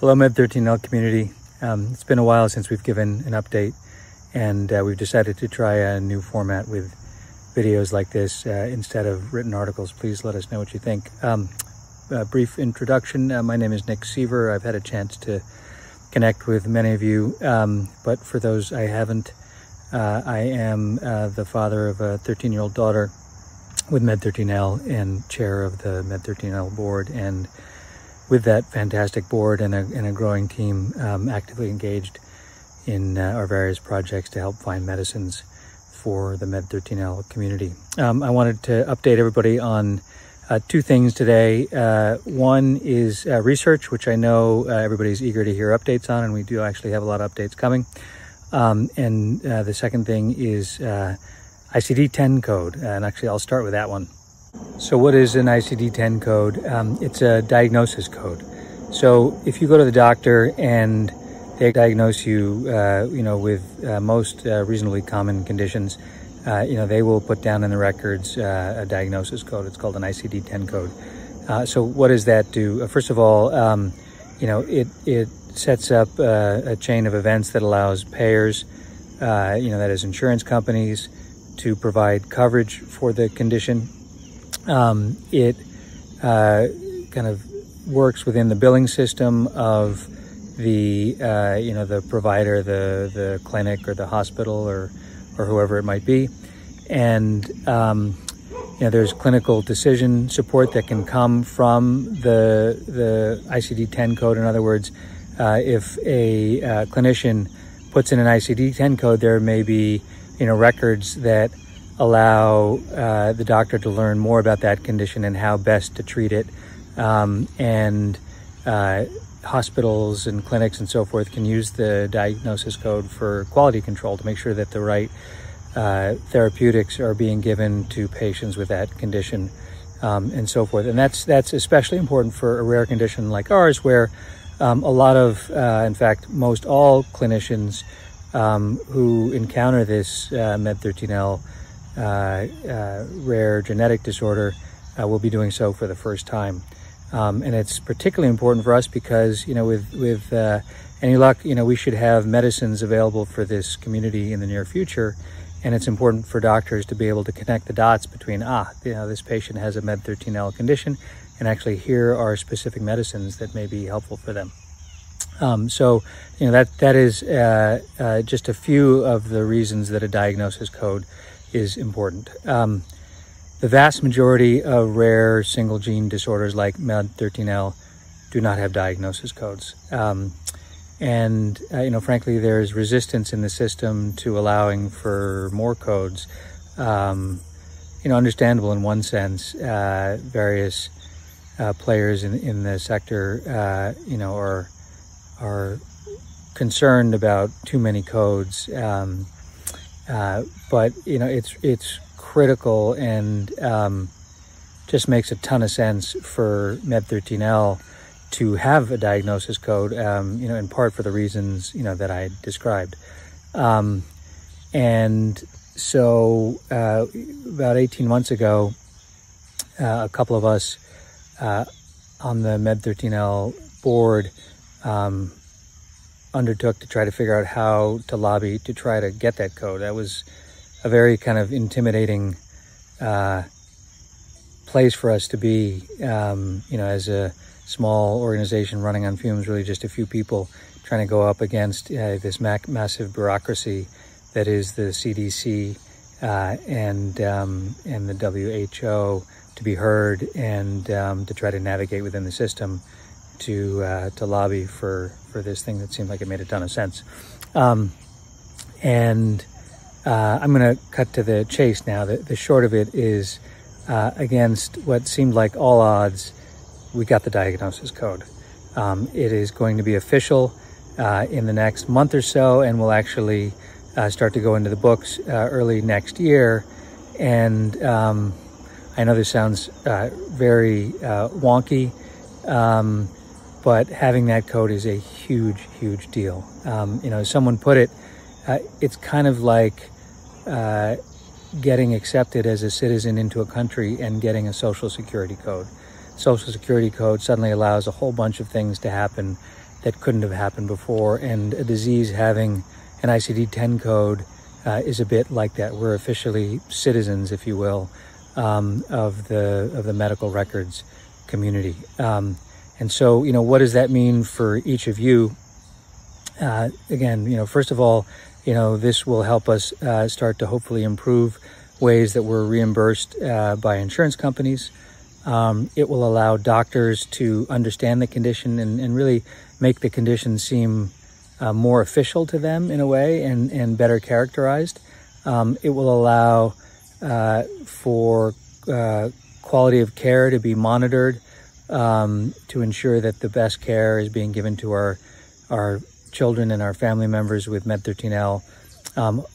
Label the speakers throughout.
Speaker 1: Hello, MED13L community. It's been a while since we've given an update, and we've decided to try a new format with videos like this instead of written articles. Please let us know what you think. A brief introduction. My name is Nick Seaver. I've had a chance to connect with many of you, but for those I haven't, I am the father of a 13-year-old daughter with MED13L and chair of the MED13L board, and with that fantastic board and a growing team, actively engaged in our various projects to help find medicines for the MED13L community. I wanted to update everybody on two things today. One is research, which I know everybody's eager to hear updates on, and we do actually have a lot of updates coming. And the second thing is ICD-10 code, and actually I'll start with that one. So what is an ICD-10 code? It's a diagnosis code. So if you go to the doctor and they diagnose you, with most reasonably common conditions, they will put down in the records a diagnosis code. It's called an ICD-10 code. So what does that do? First of all, it sets up a chain of events that allows payers, that is insurance companies, to provide coverage for the condition. It kind of works within the billing system of the provider, the clinic or the hospital or whoever it might be. And, there's clinical decision support that can come from the ICD-10 code. In other words, if a clinician puts in an ICD-10 code, there may be, records that allow the doctor to learn more about that condition and how best to treat it. And hospitals and clinics and so forth can use the diagnosis code for quality control to make sure that the right therapeutics are being given to patients with that condition, and so forth. And that's especially important for a rare condition like ours, where a lot of, in fact, most all clinicians who encounter this MED13L rare genetic disorder will be doing so for the first time. And it's particularly important for us because, with any luck, we should have medicines available for this community in the near future. And it's important for doctors to be able to connect the dots between, this patient has a MED13L condition, and actually here are specific medicines that may be helpful for them. That is just a few of the reasons that a diagnosis code is important. The vast majority of rare single gene disorders like MED13L do not have diagnosis codes. Frankly, there's resistance in the system to allowing for more codes. Understandable in one sense. Various players in the sector, are concerned about too many codes. But it's critical and just makes a ton of sense for MED13L to have a diagnosis code, in part for the reasons, that I described. And so about 18 months ago, a couple of us on the MED13L board undertook to try to figure out how to lobby to try to get that code. That was a very kind of intimidating place for us to be, as a small organization running on fumes, really just a few people trying to go up against this massive bureaucracy that is the CDC and the WHO, to be heard and to try to navigate within the system to lobby for this thing that seemed like it made a ton of sense. I'm going to cut to the chase now. The short of it is, against what seemed like all odds, we got the diagnosis code. It is going to be official in the next month or so, and will actually start to go into the books early next year. And I know this sounds very wonky, but having that code is a huge, huge deal. As someone put it, it's kind of like getting accepted as a citizen into a country and getting a social security code. Social security code suddenly allows a whole bunch of things to happen that couldn't have happened before. And a disease having an ICD-10 code is a bit like that. We're officially citizens, if you will, of the medical records community. And so, what does that mean for each of you? Again, first of all, this will help us start to hopefully improve ways that we're reimbursed by insurance companies. It will allow doctors to understand the condition and really make the condition seem more official to them in a way and better characterized. It will allow for quality of care to be monitored to ensure that the best care is being given to our children and our family members with MED13L.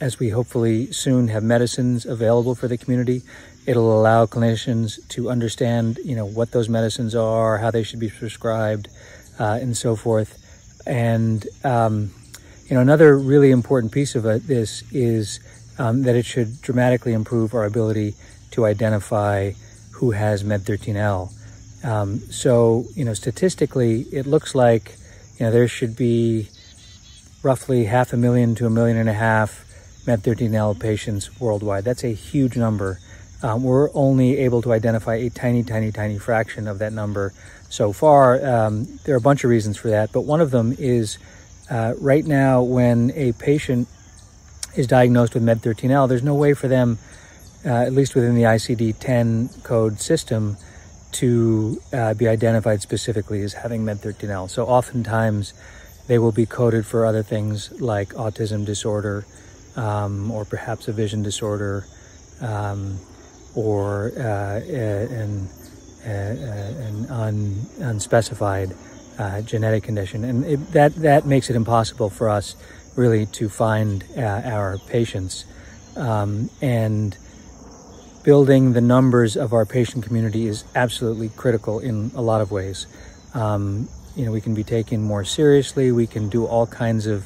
Speaker 1: As we hopefully soon have medicines available for the community, it'll allow clinicians to understand, what those medicines are, how they should be prescribed, and so forth. And, another really important piece of this is that it should dramatically improve our ability to identify who has MED13L. So, statistically, it looks like, there should be roughly 500,000 to 1.5 million MED13L patients worldwide. That's a huge number. We're only able to identify a tiny, tiny, tiny fraction of that number so far. There are a bunch of reasons for that, but one of them is right now when a patient is diagnosed with MED13L, there's no way for them, at least within the ICD-10 code system, to be identified specifically as having MED13L. So oftentimes they will be coded for other things like autism disorder, or perhaps a vision disorder, or an unspecified genetic condition. And that makes it impossible for us really to find our patients. And building the numbers of our patient community is absolutely critical in a lot of ways. We can be taken more seriously. We can do all kinds of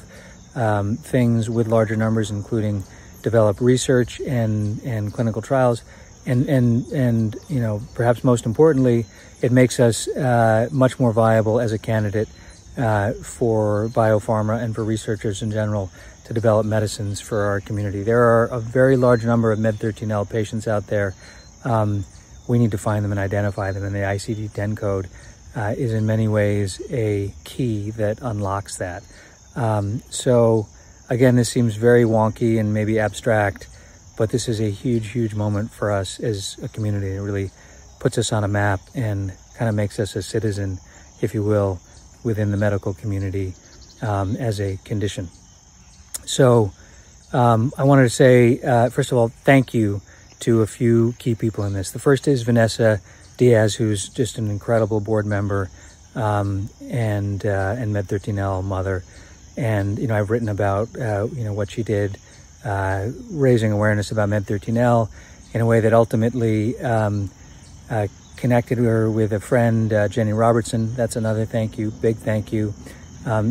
Speaker 1: things with larger numbers, including develop research and clinical trials. And perhaps most importantly, it makes us much more viable as a candidate for biopharma and for researchers in general to develop medicines for our community. There are a very large number of MED13L patients out there. We need to find them and identify them, and the ICD-10 code is in many ways a key that unlocks that. So again, this seems very wonky and maybe abstract, but this is a huge, huge moment for us as a community. It really puts us on a map and kind of makes us a citizen, if you will, within the medical community as a condition. So I wanted to say, first of all, thank you to a few key people in this. The first is Vanessa Diaz, who's just an incredible board member and MED13L mother. And, I've written about, what she did, raising awareness about MED13L in a way that ultimately connected her with a friend, Jenny Robertson. That's another thank you, big thank you.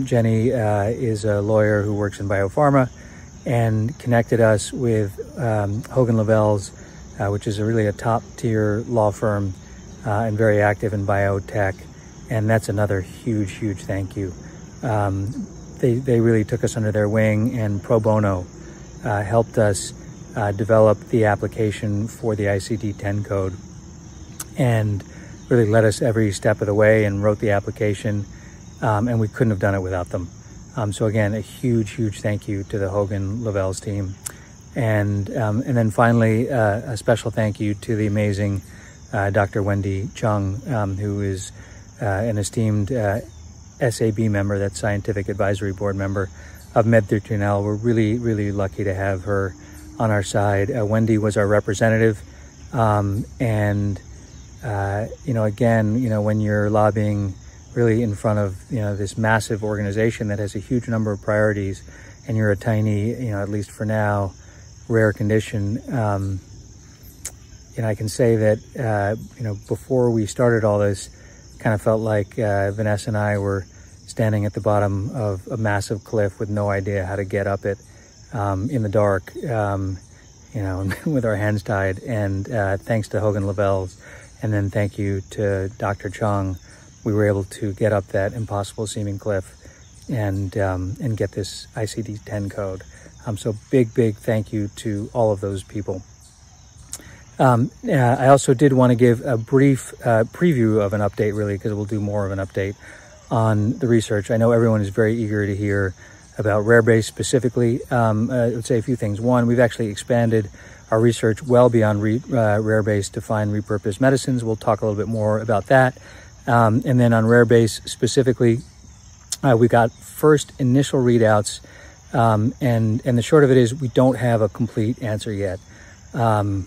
Speaker 1: Jenny is a lawyer who works in biopharma and connected us with Hogan Lovells, which is really a top-tier law firm and very active in biotech. And that's another huge, huge thank you. They really took us under their wing and pro bono helped us develop the application for the ICD-10 code and really led us every step of the way and wrote the application. And we couldn't have done it without them. So again, a huge, huge thank you to the Hogan Lovells team. And then finally, a special thank you to the amazing Dr. Wendy Chung, who is an esteemed SAB member, that's Scientific Advisory Board member of MED13L. We're really, really lucky to have her on our side. Wendy was our representative. Again, when you're lobbying really in front of, this massive organization that has a huge number of priorities and you're a tiny, at least for now, rare condition, I can say that, before we started all this, kind of felt like Vanessa and I were standing at the bottom of a massive cliff with no idea how to get up it in the dark, with our hands tied. And thanks to Hogan Lovells, and then thank you to Dr. Chung, we were able to get up that impossible seeming cliff and get this ICD-10 code. So big thank you to all of those people. I also did want to give a brief preview of an update, really, because we'll do more of an update on the research. I know everyone is very eager to hear about rare-base specifically. I would say a few things. One, we've actually expanded our research well beyond rare-base to find repurposed medicines. We'll talk a little bit more about that. And then on rare-base specifically, we got first initial readouts, and the short of it is we don't have a complete answer yet. You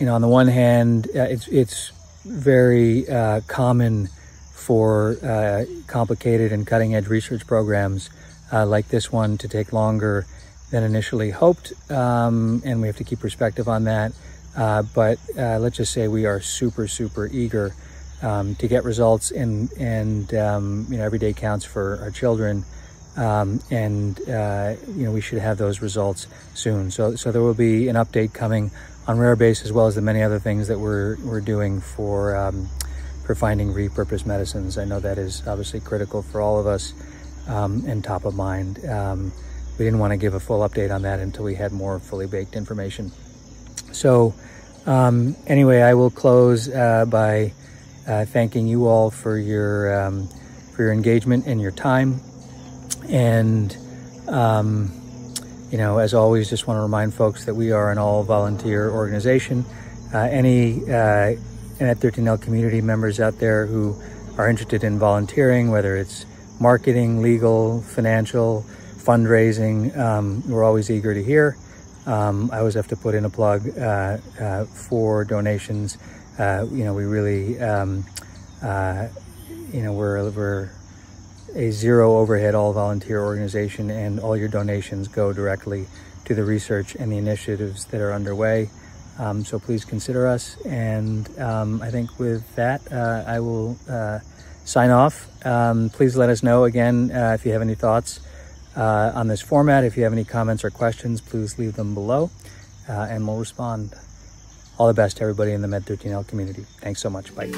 Speaker 1: know, on the one hand, it's very common for complicated and cutting-edge research programs like this one to take longer than initially hoped, and we have to keep perspective on that. But let's just say we are super eager to get results, and you know, every day counts for our children, and you know, we should have those results soon. So there will be an update coming on rare-base, as well as the many other things that we're doing for finding repurposed medicines. I know that is obviously critical for all of us, and top of mind. We didn't want to give a full update on that until we had more fully baked information. So anyway, I will close by thanking you all for your engagement and your time. And you know, as always, just want to remind folks that we are an all-volunteer organization. Any MED13L community members out there who are interested in volunteering, whether it's marketing, legal, financial, fundraising, we're always eager to hear. I always have to put in a plug for donations. You know, we really, you know, we're a zero overhead all volunteer organization, and all your donations go directly to the research and the initiatives that are underway. So please consider us. And I think with that, I will sign off. Please let us know again if you have any thoughts on this format. If you have any comments or questions, please leave them below, and we'll respond. All the best to everybody in the MED13L community. Thanks so much. Bye.